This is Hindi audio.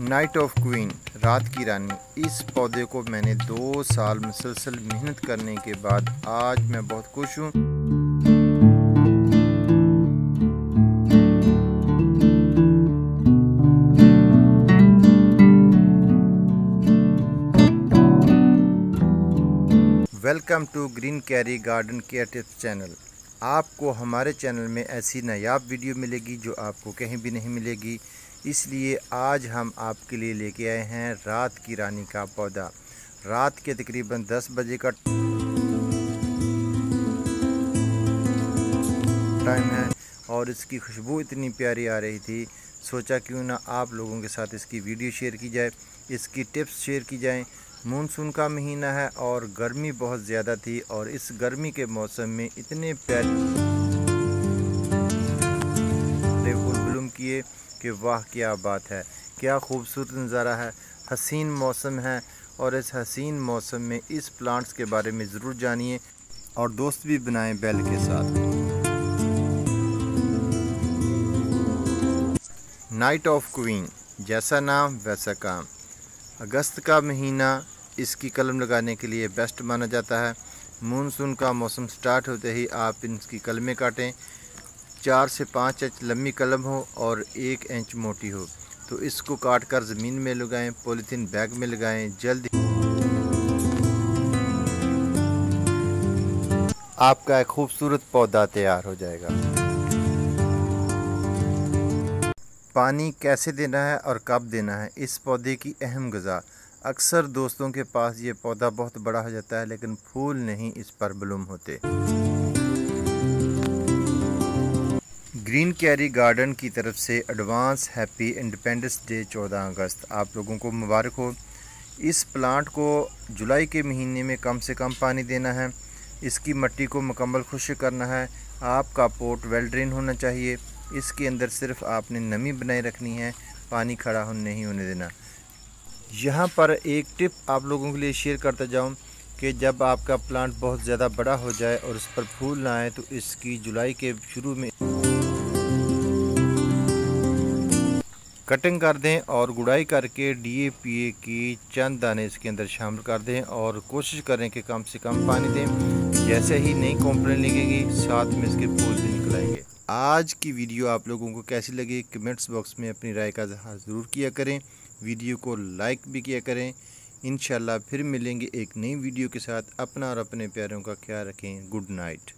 नाइट ऑफ क्वीन, रात की रानी। इस पौधे को मैंने 2 साल मुसलसल मेहनत करने के बाद आज मैं बहुत खुश हूँ। Welcome to Green Carry Garden Care Tips channel. आपको हमारे चैनल में ऐसी नायाब वीडियो मिलेगी जो आपको कहीं भी नहीं मिलेगी। इसलिए आज हम आपके लिए लेके आए हैं रात की रानी का पौधा। रात के तकरीबन 10 बजे का टाइम है और इसकी खुशबू इतनी प्यारी आ रही थी, सोचा क्यों ना आप लोगों के साथ इसकी वीडियो शेयर की जाए, इसकी टिप्स शेयर की जाएं। मानसून का महीना है और गर्मी बहुत ज़्यादा थी और इस गर्मी के मौसम में इतने प्यारे फूल ब्लूम किए कि वाह क्या बात है, क्या खूबसूरत नज़ारा है, हसीन मौसम है। और इस हसीन मौसम में इस प्लांट्स के बारे में ज़रूर जानिए और दोस्त भी बनाएं बेल के साथ। नाइट ऑफ क्वीन, जैसा नाम वैसा काम। अगस्त का महीना इसकी कलम लगाने के लिए बेस्ट माना जाता है। मानसून का मौसम स्टार्ट होते ही आप इसकी कलमें काटें। 4 से 5 इंच लंबी कलम हो और 1 इंच मोटी हो तो इसको काट कर ज़मीन में लगाएं, पॉलीथीन बैग में लगाएं। जल्द आपका एक खूबसूरत पौधा तैयार हो जाएगा। पानी कैसे देना है और कब देना है, इस पौधे की अहम ग़िज़ा। अक्सर दोस्तों के पास ये पौधा बहुत बड़ा हो जाता है लेकिन फूल नहीं इस पर ब्लूम होते। ग्रीन कैरी गार्डन की तरफ से एडवांस हैप्पी इंडिपेंडेंस डे 14 अगस्त आप लोगों को मुबारक हो। इस प्लांट को जुलाई के महीने में कम से कम पानी देना है। इसकी मिट्टी को मुकम्मल खुश्क करना है। आपका पोट वेल ड्रेन होना चाहिए। इसके अंदर सिर्फ आपने नमी बनाए रखनी है, पानी खड़ा नहीं होने देना। यहाँ पर एक टिप आप लोगों के लिए शेयर करता जाऊँ कि जब आपका प्लांट बहुत ज़्यादा बड़ा हो जाए और उस पर फूल ना आए तो इसकी जुलाई के शुरू में कटिंग कर दें और गुड़ाई करके DAP की चंद दाने इसके अंदर शामिल कर दें और कोशिश करें कि कम से कम पानी दें। जैसे ही नई कॉम्प्लेन लगेगी साथ में इसके फूल भी निकल आएंगे। आज की वीडियो आप लोगों को कैसी लगी कमेंट्स बॉक्स में अपनी राय का इज़हार ज़रूर किया करें। वीडियो को लाइक भी किया करें। इंशाल्लाह फिर मिलेंगे एक नई वीडियो के साथ। अपना और अपने प्यारों का ख्याल रखें। Good night.